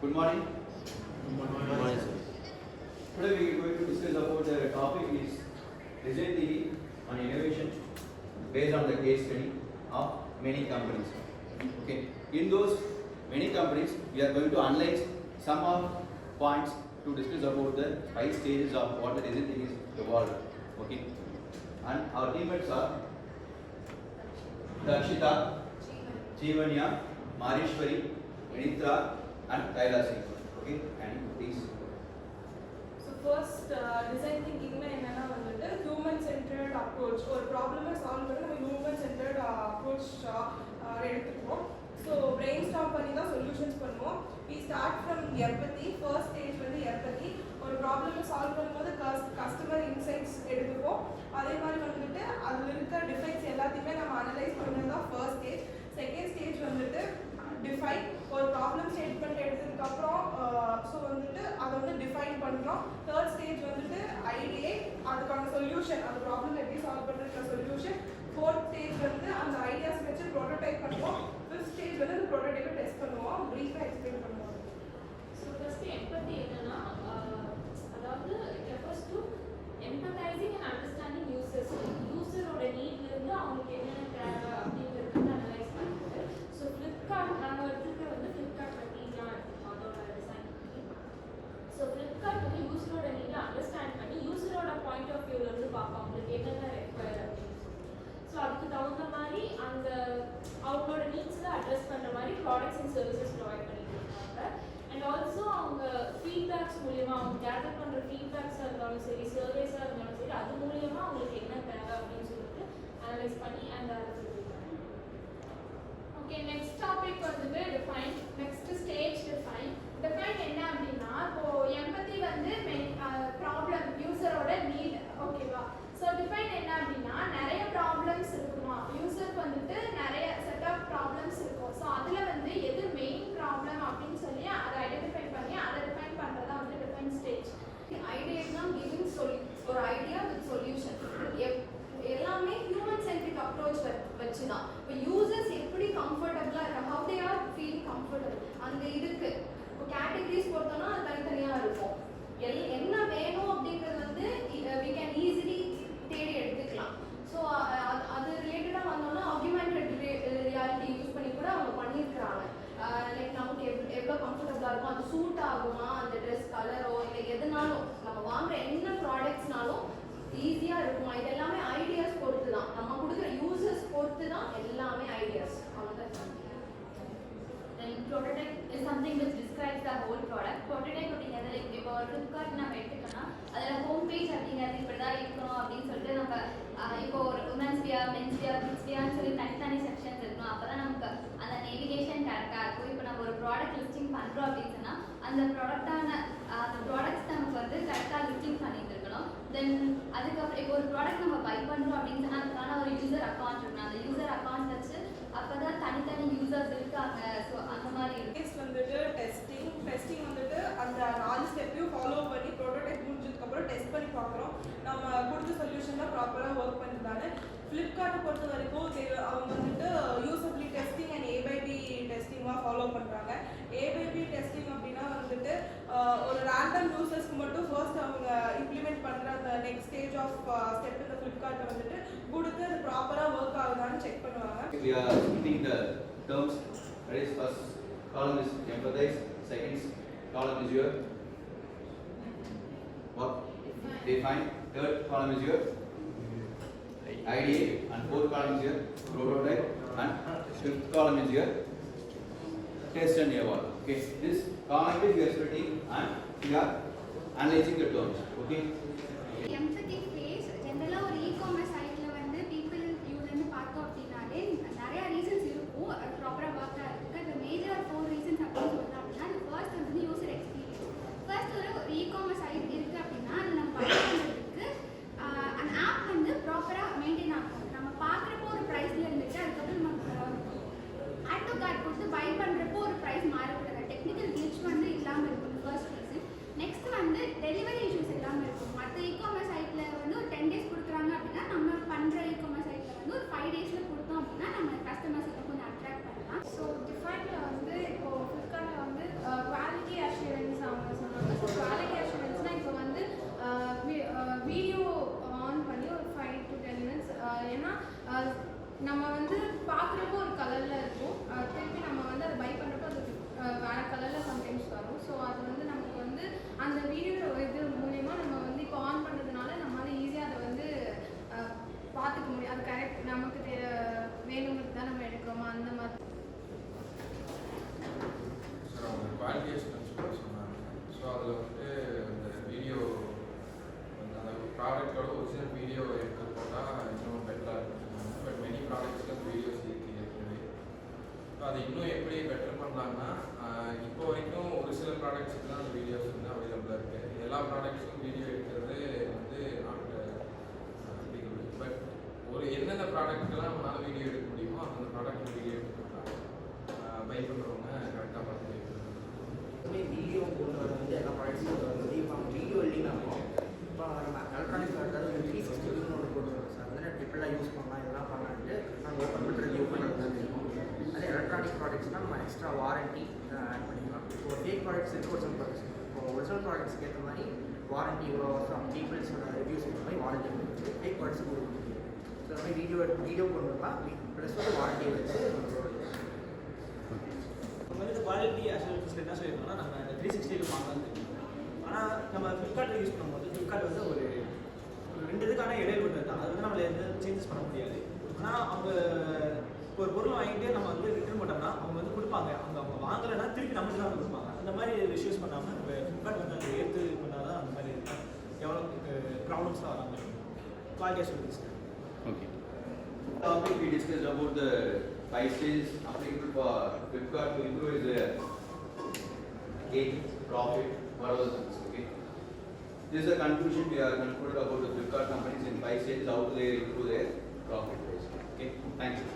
Good morning. Good morning, sir. Today we are going to discuss about the topic is design thinking on innovation based on the case study of many companies. Okay. In those many companies, we are going to analyze some of points to discuss about the 5 stages of what the design thinking is evolved. Okay. And our teammates are Dakshita, Jeevanya, Marishwari, Vinitra, and Kaila Singh. Okay, and please. So first, design thinking na enna vandu human centered approach or problem solve panna நம்ம human centered approach எடுத்துப்போம். So brainstorm பண்ணி தான் solutions பண்ணுவோம். We start from empathy. First stage வந்து empathy. ஒரு problem solve பண்ணும்போது customer insights எடுத்துப்போம். அதே மாதிரி வந்துட்டு அதுல இருக்க defects எல்லாத்தையுமே நம்ம analyze பண்றது தான் first stage. Second stage வந்துட்டு define ஒரு ப்ராப்ளம் ஸ்டேட்மெண்ட் எடுத்ததுக்கு அப்புறம் ஸோ வந்துட்டு அதை வந்து டிஃபைன் பண்ணுறோம். தேர்ட் ஸ்டேஜ் வந்துட்டு ஐடியா, அதுக்கான சொல்யூஷன், அந்த ப்ராப்ளம் எப்படி சால்வ் பண்ணுறதுக்கு சொல்யூஷன். ஃபோர்த் ஸ்டேஜ் வந்து அந்த ஐடியாஸ் வச்சு ப்ரோட்டோடைப் பண்ணுவோம். ஃபிஃப்த் ஸ்டேஜ் வந்து அந்த ப்ரோட்டோடைப்பை டெஸ்ட் பண்ணுவோம், ப்ரீஃபாக எக்ஸ்பிளைன் பண்ணுவோம். ஸோ ஃபர்ஸ்ட் எம்பத்தி என்னன்னா அதாவது it refers to empathising and understanding users. யூசரோட நீட்லேருந்து அவங்களுக்கு என்னென்ன தேவை அப்படிங்கிறது அனலைஸ் பண்ணுறது. ஸோ ஃப்ளிப்கார்ட் நாங்கள் வச்சுருக்க வந்து ஃப்ளிப்கார்ட் பற்றி தான் அதோட டிசைன் பண்ணி. ஸோ ஃப்ளிப்கார்ட் வந்து யூசரோட நீட்டை அண்டர்ஸ்டாண்ட் பண்ணி யூசரோட பாயிண்ட் ஆஃப் வியூவிலேருந்து பார்ப்போம் அவங்களுக்கு என்னென்ன ரெக்வயர் அப்படின்னு சொல்லி. ஸோ அதுக்கு தகுந்த மாதிரி அந்த அவங்களோட நீட்ஸை அட்ரஸ் பண்ணுற மாதிரி ப்ராடக்ட்ஸ் அண்ட் சர்வீசஸ் ப்ரொவைட் பண்ணிட்டு இருக்காங்க. அண்ட் ஆல்சோ அவங்க ஃபீட்பேக்ஸ் மூலியமாக அவங்க கேதர் பண்ணுற ஃபீட்பேக்ஸாக இருந்தாலும் சரி, சர்வேஸாக இருந்தாலும் சரி, அது மூலியமாக அவங்களுக்கு என்ன தேவை அப்படின்னு சொல்லிட்டு அனலைஸ் பண்ணி அந்த அதை ஓகே. நெக்ஸ்ட் டாபிக் வந்துட்டு define. Next stage define. Define என்ன அப்படின்னா இப்போ எம்பத்தி வந்து ப்ராப்ளம் யூசரோட நீட், ஓகேவா? ஸோ டிஃபைன் என்ன அப்படின்னா நிறைய ப்ராப்ளம்ஸ் இருக்குமா, யூசருக்கு வந்துட்டு நிறைய செட் ஆஃப் ப்ராப்ளம்ஸ் இருக்கும். ஸோ அதில் வந்து எது மெயின் ப்ராப்ளம் அப்படின்னு சொல்லி அதை ஐடென்டிஃபை பண்ணி அதை டிஃபைன் பண்ணுறதா வந்து டிஃபைன் ஸ்டேஜ். ஐடியா கிவிங் ஒரு ஐடியா வித் சொல்யூஷன் எல்லாமே ஹியூமன் சென்ட்ரிக் அப்ரோச் வச்சு தான். இப்போ யூசர்ஸ் எப்படி கம்ஃபர்டபுளாக இருக்காங்க, how they are feel comfortable அந்த இதுக்கு இப்போ கேட்டகரிஸ் பொறுத்தோன்னா அது தனித்தனியாக இருக்கும். என்ன வேணும் அப்படிங்கிறது வந்து வி கேன் ஈஸிலி தேடி எடுத்துக்கலாம். ஸோ அது ரிலேட்டடாக வந்தோன்னா ஆக்யூமெண்டட் ரியாலிட்டி யூஸ் பண்ணி கூட அவங்க பண்ணியிருக்கிறாங்க. லைக் நமக்கு எவ்வளோ கம்ஃபர்டபுளாக இருக்கும், அது சூட் ஆகுமா, அந்த ட்ரெஸ் கலரோ இல்லை எதுனாலும் நம்ம வாங்குற என்ன ப்ராடக்ட்ஸ்னாலும் ஈஸியாக இருக்குமா, இது எல்லாமே ஐடியாஸ் பொறுத்து தான், நம்ம கொடுக்குற யூசர்ஸ் பொறுத்து தான் எல்லாமே ஐடியாஸ். அவ்வளோதான். Then prototype is something which describes the whole product. Prototype அப்படிங்கிறது லைக் இப்போ ஃப்ளிப்கார்ட் நம்ம எடுத்துக்கோன்னா அதில் ஹோம் பேஜ் அப்படிங்கிறது இப்படி தான் இருக்கணும் அப்படின்னு சொல்லிட்டு நம்ம இப்போ ஒரு women's wear, men's wear, kids வியர்னு சொல்லி தனித்தனி செக்ஷன்ஸ் இருக்கணும். அப்போ தான் நமக்கு அந்த நேவிகேஷன் கரெக்டாக இருக்கும். இப்போ நம்ம ஒரு ப்ராடக்ட் லிஸ்டிங் பண்ணுறோம் அப்படின்னு சொன்னால் அந்த ப்ராடக்ட்ஸ் நமக்கு வந்து கரெக்டாக லிஸ்டிங் பண்ணிட்டு இருக்கணும். தென் அதுக்கப்புறம் இப்போ ஒரு ப்ராடக்ட் நம்ம பை பண்ணுறோம் அப்படின்னு சொன்னால் அதுக்கான ஒரு யூசர் அக்கௌண்ட் இருக்கணும். அந்த யூசர் அக்கௌண்ட் வச்சு அப்போ தான் தனித்தனி யூசர்ஸ் இருக்காங்க. ஸோ அந்த மாதிரி நெக்ஸ்ட் வந்துட்டு டெஸ்டிங் வந்துட்டு அந்த 4 ஸ்டெப்பையும் ஃபாலோ பண்ணி ப்ரோட்டோடைப் முடிஞ்சதுக்கப்புறம் டெஸ்ட் பண்ணி பார்க்குறோம் நம்ம கொடுத்த சொல்யூஷன் தான் ப்ராப்பராக ஒர்க் பண்ணுறதானே. ஃப்ளிப்கார்ட்டை பொறுத்த வரைக்கும் அவங்க வந்துட்டு யூசபிலிட்டி டெஸ்டிங் அண்ட் ஏபைபி டெஸ்டிங்காக ஃபாலோ பண்ணுறாங்க. ஏபைபி டெஸ்டிங் அப்படின்னா வந்துட்டு ஒரு ரேண்டம் யூசர்ஸ்க்கு மட்டும் ஃபர்ஸ்ட் அவங்க இம்ப்ளிமெண்ட் பண்ணுற அந்த நெக்ஸ்ட் ஸ்டேஜ் ஆஃப் ஸ்டெப் இந்த ஃப்ளிப்கார்ட்டை வந்துட்டு கொடுத்து அது ப்ராப்பராக ஒர்க் ஆகுதான்னு செக் பண்ணுவாங்க. We are splitting the terms. That is, first column is empathize, second column is your what? Define. Third column is your idea, and fourth column is your prototype, and fifth column is your test and evolve. Okay, this column is we are splitting and we are analyzing the terms. Okay. எம்பத்தி ஃபேஸ் ஜென்ரலாக ஒரு e-commerce சைட்டில் வந்து people யூஸ்ன்னு பார்த்தோம் அப்படின்னாலே நிறையா reasons இருக்கும் அது ப்ராப்பராக ஒர்க் ஆகிறதுக்கு. அது மேஜர் 4 ரீசன்ஸ் அப்படின்னு சொல்கிறோம் அப்படின்னா அது ஃபர்ஸ்ட் வந்து யூசர் எக்ஸ்பீரியன்ஸ். ஃபர்ஸ்ட் ஒரு இ-காமர்ஸ் சைட் இருக்குது அப்படின்னா அது நம்ம பை பண்ணுறதுக்கு அந்த ஆப் வந்து ப்ராப்பராக மெயின்டைன் ஆகும். நம்ம பார்க்குறப்போ ஒரு ப்ரைஸில் இருந்துட்டு அதுக்கப்புறம் நம்ம ஆட் டு கார்ட் கொடுத்து பை பண்ணுறப்போ ஒரு ப்ரைஸ் மாறக்கூடாது. டெக்னிக்கல் கிளிச் வந்து இல்லாமல் இருக்கும் ஃபர்ஸ்ட் ரீசன். நெக்ஸ்ட் வந்து டெலிவரி இஷ்யூஸ் இல்லாமல் இருக்கும். மற்ற இ-காமர்ஸ் சைட்டில் வந்து ஒரு 10 days கொடுக்குறாங்க அப்படின்னா நம்ம பண்ணுற இ-காமர்ஸ் சைட்டில் வந்து ஒரு 5 daysல கொடுத்தோம் அப்படின்னா நம்ம கஸ்டமர்ஸை கொஞ்சம் அட்ராக்ட் பண்ணலாம். ஸோ டிஃபைனில் வந்து இப்போது ஃப்ளிப்கார்ட்டில் வந்து குவாலிட்டி அதை இன்னும் எப்படி பெட்டர் பண்ணலாம்னா இப்போ வரைக்கும் ஒரு சில ப்ராடக்ட்ஸுக்கு தான் வீடியோஸ் வந்து அவைலபிளாக இருக்குது. எல்லா ப்ராடக்ட்ஸும் வீடியோ எடுக்கிறது வந்து நாட் அப்ளிகபிள். பட் ஒரு எந்தெந்த ப்ராடக்ட்க்கெல்லாம் நம்மளால் வீடியோ எடுக்க முடியுமோ அந்த ப்ராடக்ட் வீடியோ எடுத்துக்கலாம். பை பண்ணுறவங்க கரெக்டாக பார்த்து பை பண்ணுறாங்க. வீடியோ கொண்டு வர வந்து எல்லா ப்ராடக்ட்ஸும் கொண்டு வந்து இப்போ அவங்க வீடியோ இல்லைனாலும் இப்போ நம்ம எலக்ட்ரானிக் அதாவது ஒரு 360 ஒன்று கொண்டு வரோம் சார். அதில் இப்படிலாம் யூஸ் பண்ணலாம் இதெல்லாம் பண்ணலான்ட்டு நாங்கள் கம்ப்யூட்டர் ரிவ்யூ பண்ணுறது தான் இருக்கும். அதே எலக்ட்ரானிக் ப்ராடக்ட்ஸ்னால் நம்ம எக்ஸ்ட்ரா வாரண்ட்டி ஆட் பண்ணிக்கலாம். இப்போ ஃபேக் ப்ராடக்ட்ஸ் இருக்குது, ஒரிஜினல் ப்ராடக்ட்ஸ். இப்போ ஒரிஜினல் ப்ராடக்ட்ஸ்க்கு ஏற்ற மாதிரி வாரண்ட்டி இவ்வளோ வருஷம் பீப்புள்ஸோட ரிவ்யூஸ் ஏற்ற மாதிரி வாரண்ட்டி கொடுக்குது. ஃபேக் ப்ராடக்ட்ஸுக்கு கொடுக்க முடியும். ஸோ அந்த மாதிரி வீடியோ கொண்டு வரலாம் ப்ளஸ் வந்து வாரண்ட்டி வச்சு நம்ம வந்து குவாலிட்டி அஷூரன்ஸில் என்ன சொல்லியிருக்கோம்னா நம்ம இந்த 360 வாங்கலாம் தெரியும். ஆனால் நம்ம ஃப்ளிப்கார்ட்டில் யூஸ் பண்ணும்போது ஃப்ளிப்கார்ட் வந்து ஒரு 2 இதுக்கான இடைவெளி ஒன்று தான். அது வந்து நம்மள எந்த சேஞ்சஸ் பண்ண முடியாது. ஆனால் அவங்க ஒரு பொருள் வாங்கிட்டு நம்ம வந்து ரிட்டர்ன் பண்ணோம்னா அவங்க வந்து கொடுப்பாங்க. அவங்க வாங்கலைன்னா திருப்பி நமக்கு தான் கொடுப்பாங்க. அந்த மாதிரி இஷ்யூஸ் பண்ணாமல் நம்ம ஃப்ளிப்கார்ட் வந்து அதை ஏற்று பண்ணால் தான் அந்த மாதிரி எவ்வளோ ப்ராப்ளம்ஸ்லாம் வராமல் quality assurance. Okay. Topic we discussed about the 5 stages applicable for Flipkart to improve their gain, profit, whatever things. Okay. This is the conclusion we are concluded about the Flipkart companies in 5 stages how they improve their profit. Okay. Thank you.